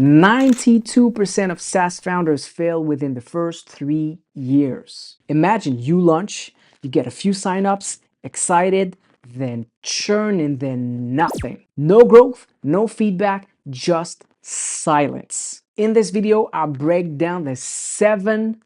92% of SaaS founders fail within the first 3 years. Imagine you launch, you get a few signups, excited, then churn, and then nothing. No growth, no feedback, just silence. In this video, I'll break down the 7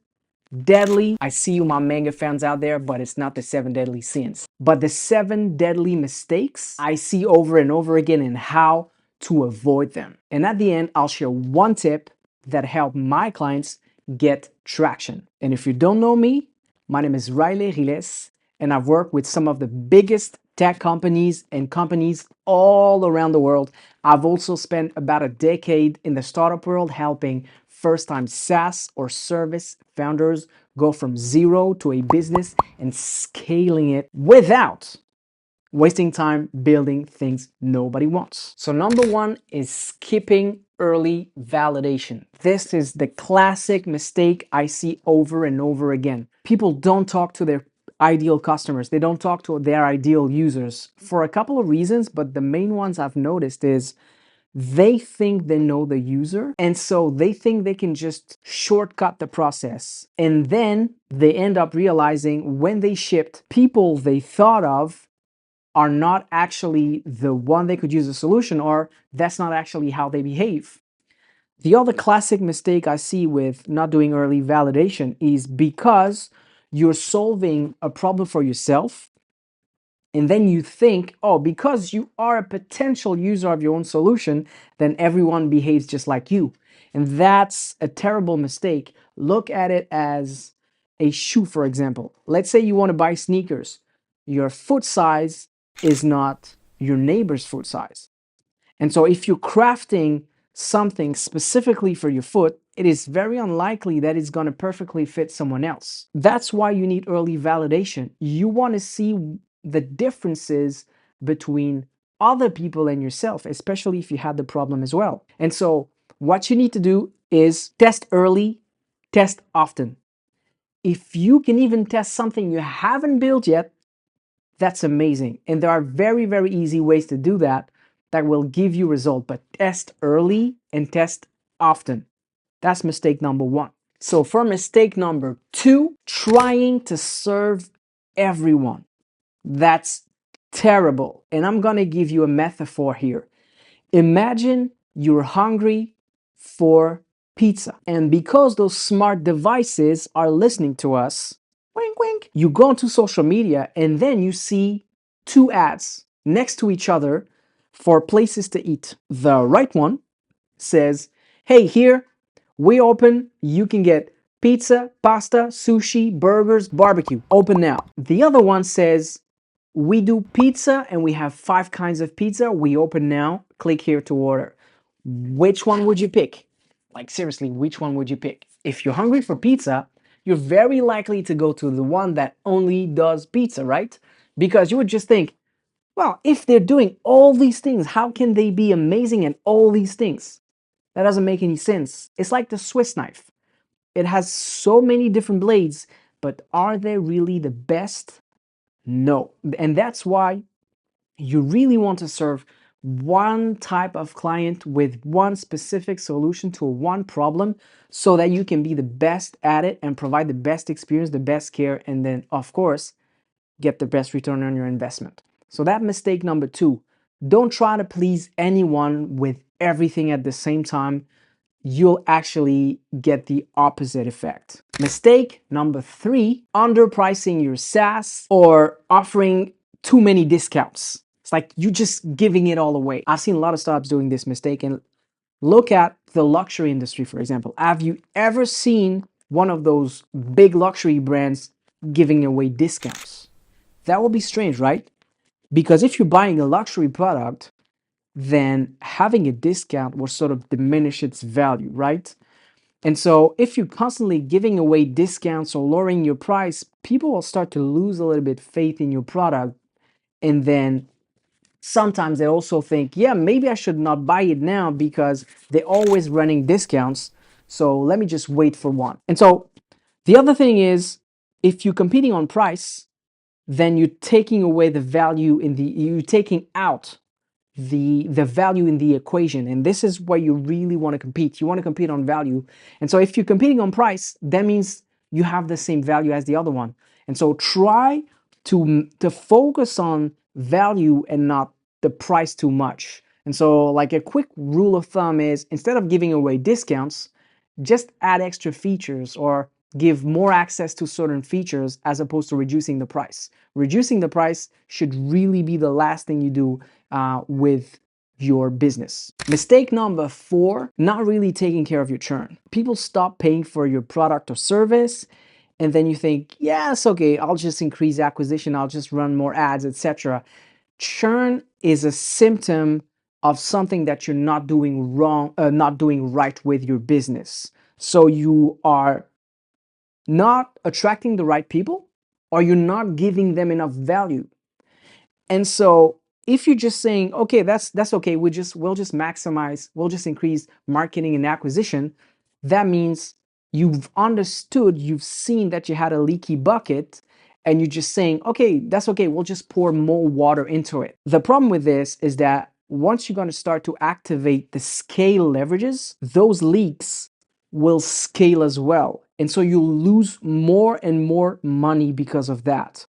deadly, I see you my manga fans out there, but it's not the 7 deadly sins, but the 7 deadly mistakes I see over and over again and how to avoid them. And at the end, I'll share one tip that helped my clients get traction. And if you don't know me, my name is Riley Riles, and I've worked with some of the biggest tech companies and companies all around the world. I've also spent about a decade in the startup world helping first-time SaaS or service founders go from zero to a business and scaling it without wasting time building things nobody wants. So number one is skipping early validation. This is the classic mistake I see over and over again. People don't talk to their ideal customers. They don't talk to their ideal users for a couple of reasons, but the main ones I've noticed is they think they know the user, and so they think they can just shortcut the process. And then they end up realizing when they shipped, people they thought of are not actually the one they could use a solution, or that's not actually how they behave. The other classic mistake I see with not doing early validation is because you're solving a problem for yourself, and then you think, oh, because you are a potential user of your own solution, then everyone behaves just like you. And that's a terrible mistake. Look at it as a shoe, for example. Let's say you want to buy sneakers. Your foot size is not your neighbor's foot size. And so if you're crafting something specifically for your foot, it is very unlikely that it's going to perfectly fit someone else. That's why you need early validation. You want to see the differences between other people and yourself, especially if you had the problem as well. And so what you need to do is test early, test often. If you can even test something you haven't built yet, that's amazing. And there are very, very easy ways to do that that will give you result, but test early and test often. That's mistake number one. So for mistake number two, trying to serve everyone. That's terrible. And I'm going to give you a metaphor here. Imagine you're hungry for pizza. And because those smart devices are listening to us, wink, wink, you go onto social media and then you see 2 ads next to each other for places to eat. The right one says, hey, here, we open, you can get pizza, pasta, sushi, burgers, barbecue. Open now. The other one says, we do pizza and we have 5 kinds of pizza. We open now. Click here to order. Which one would you pick? Like seriously, which one would you pick? If you're hungry for pizza, you're very likely to go to the one that only does pizza, right? Because you would just think, well, if they're doing all these things, how can they be amazing at all these things? That doesn't make any sense. It's like the Swiss knife. It has so many different blades, but are they really the best? No. And that's why you really want to serve one type of client with one specific solution to one problem so that you can be the best at it and provide the best experience, the best care, and then, of course, get the best return on your investment. So that mistake number two, don't try to please anyone with everything at the same time. You'll actually get the opposite effect. Mistake number three, underpricing your SaaS or offering too many discounts. It's like you just giving it all away. I've seen a lot of startups doing this mistake, and look at the luxury industry, for example. Have you ever seen one of those big luxury brands giving away discounts? That will be strange, right? Because if you're buying a luxury product, then having a discount will sort of diminish its value, right? And so if you're constantly giving away discounts or lowering your price, people will start to lose a little bit faith in your product. And then sometimes they also think, yeah, maybe I should not buy it now because they're always running discounts. So let me just wait for one. And so the other thing is, if you're competing on price, then you're taking away the value you're taking out the value in the equation. And this is where you really want to compete. You want to compete on value. And so if you're competing on price, that means you have the same value as the other one. And so try to focus on value and not the price too much. And so like a quick rule of thumb is, instead of giving away discounts, just add extra features or give more access to certain features as opposed to reducing the price. Reducing the price should really be the last thing you do with your business. Mistake number 4, not really taking care of your churn. People stop paying for your product or service, and then you think, yeah, it's okay, I'll just increase acquisition, I'll just run more ads, etc. Churn is a symptom of something that you're not doing wrong, not doing right with your business. So you are not attracting the right people, or you're not giving them enough value. And so if you're just saying, okay, that's okay, we'll just maximize, we'll just increase marketing and acquisition, that means you've understood, you've seen that you had a leaky bucket, and you're just saying, okay, that's okay, we'll just pour more water into it. The problem with this is that once you're going to start to activate the scale leverages, those leaks will scale as well. And so you'll lose more and more money because of that.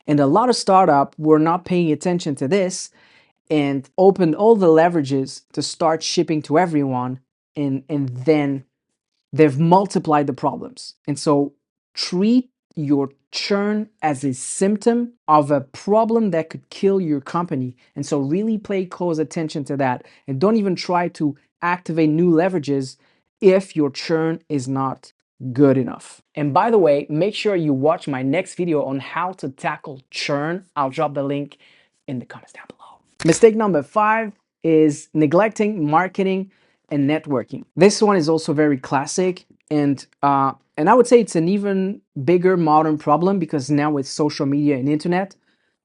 And a lot of startups were not paying attention to this and opened all the leverages to start shipping to everyone. And then they've multiplied the problems. And so treat your churn as a symptom of a problem that could kill your company. And so really pay close attention to that. And don't even try to activate new leverages if your churn is not good enough. And by the way, make sure you watch my next video on how to tackle churn. I'll drop the link in the comments down below. Mistake number 5 is neglecting marketing and networking. This one is also very classic, and I would say it's an even bigger modern problem, because now with social media and internet,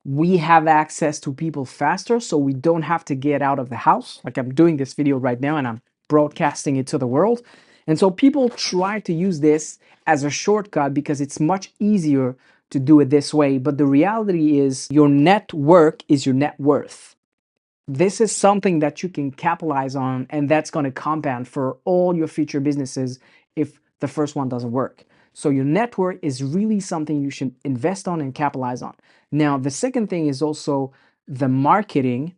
we have access to people faster, so we don't have to get out of the house. Like I'm doing this video right now and I'm broadcasting it to the world. And so people try to use this as a shortcut because it's much easier to do it this way. But the reality is, your network is your net worth. This is something that you can capitalize on, and that's going to compound for all your future businesses if the first one doesn't work. So your network is really something you should invest on and capitalize on. Now, the second thing is also the marketing,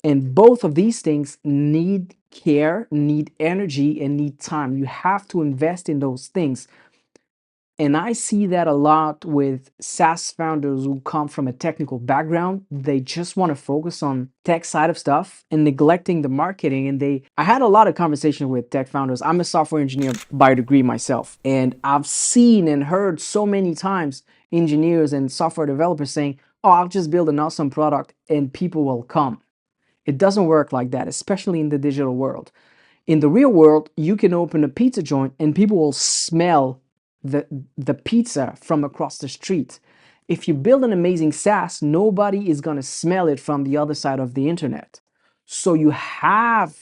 and both of these things need care, need energy, and need time. You have to invest in those things. And I see that a lot with SaaS founders who come from a technical background. They just want to focus on tech side of stuff and neglecting the marketing. And I had a lot of conversation with tech founders. I'm a software engineer by degree myself. And I've seen and heard so many times engineers and software developers saying, oh, I'll just build an awesome product and people will come. It doesn't work like that, especially in the digital world. In the real world, you can open a pizza joint and people will smell the pizza from across the street. If you build an amazing SaaS, nobody is going to smell it from the other side of the internet. So you have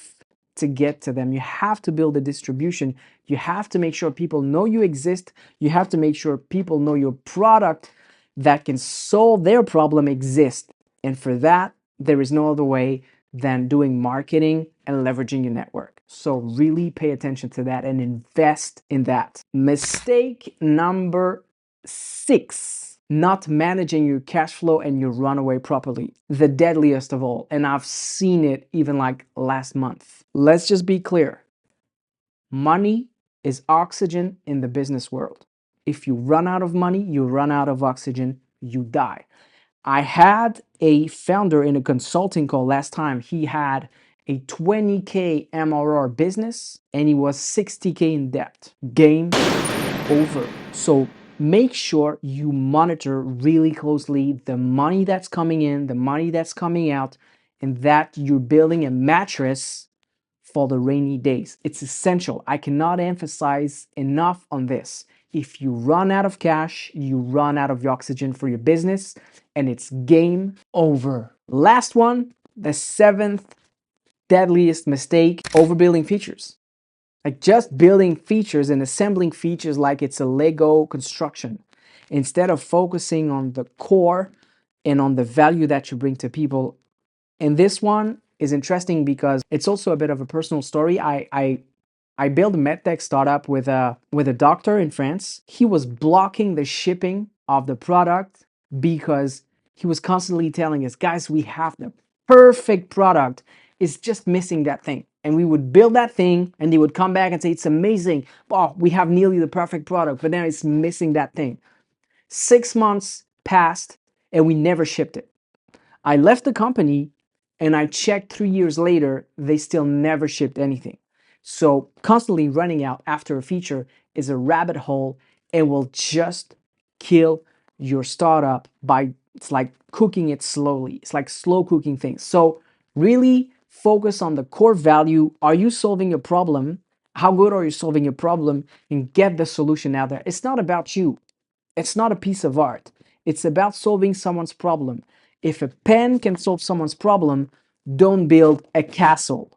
to get to them. You have to build a distribution. You have to make sure people know you exist. You have to make sure people know your product that can solve their problem exists. And for that, there is no other way than doing marketing and leveraging your network. So really pay attention to that and invest in that. Mistake number 6, not managing your cash flow and your runway properly. The deadliest of all. And I've seen it even like last month. Let's just be clear. Money is oxygen in the business world. If you run out of money, you run out of oxygen, you die. I had a founder in a consulting call last time. He had a 20K MRR business and he was 60K in debt. Game over. So make sure you monitor really closely the money that's coming in, the money that's coming out, and that you're building a mattress for the rainy days. It's essential. I cannot emphasize enough on this. If you run out of cash, you run out of your oxygen for your business, and it's game over. Last one, the 7th deadliest mistake, overbuilding features. Like just building features and assembling features like it's a Lego construction, instead of focusing on the core and on the value that you bring to people. And this one is interesting because it's also a bit of a personal story. I built a medtech startup with a doctor in France. He was blocking the shipping of the product because he was constantly telling us, guys, we have the perfect product. It's just missing that thing. And we would build that thing and they would come back and say, it's amazing. Oh, we have nearly the perfect product, but now it's missing that thing. 6 months passed and we never shipped it. I left the company and I checked 3 years later, they still never shipped anything. So constantly running out after a feature is a rabbit hole and will just kill your startup by, it's like cooking it slowly. It's like slow cooking things. So really focus on the core value. Are you solving a problem? How good are you solving a problem? And get the solution out there. It's not about you. It's not a piece of art. It's about solving someone's problem. If a pen can solve someone's problem, don't build a castle.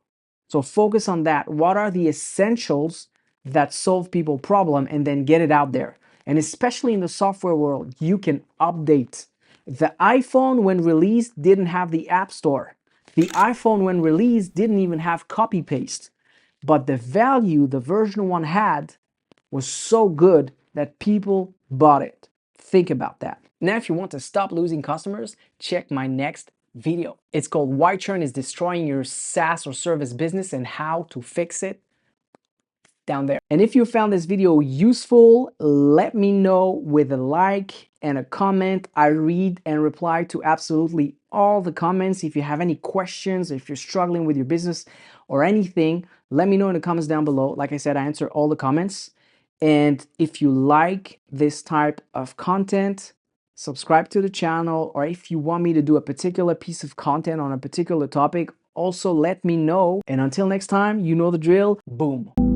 So focus on that. What are the essentials that solve people's problem and then get it out there? And especially in the software world, you can update. The iPhone when released didn't have the App Store. The iPhone when released didn't even have copy paste. But the value the version 1 had was so good that people bought it. Think about that. Now, if you want to stop losing customers, check my next video. It's called Why Churn is Destroying Your SaaS or Service Business and How to Fix It, down there. And if you found this video useful, let me know with a like and a comment. I read and reply to absolutely all the comments. If you have any questions, if you're struggling with your business or anything, let me know in the comments down below. Like I said, I answer all the comments. And if you like this type of content, subscribe to the channel, or if you want me to do a particular piece of content on a particular topic, also let me know. And until next time, you know the drill. Boom.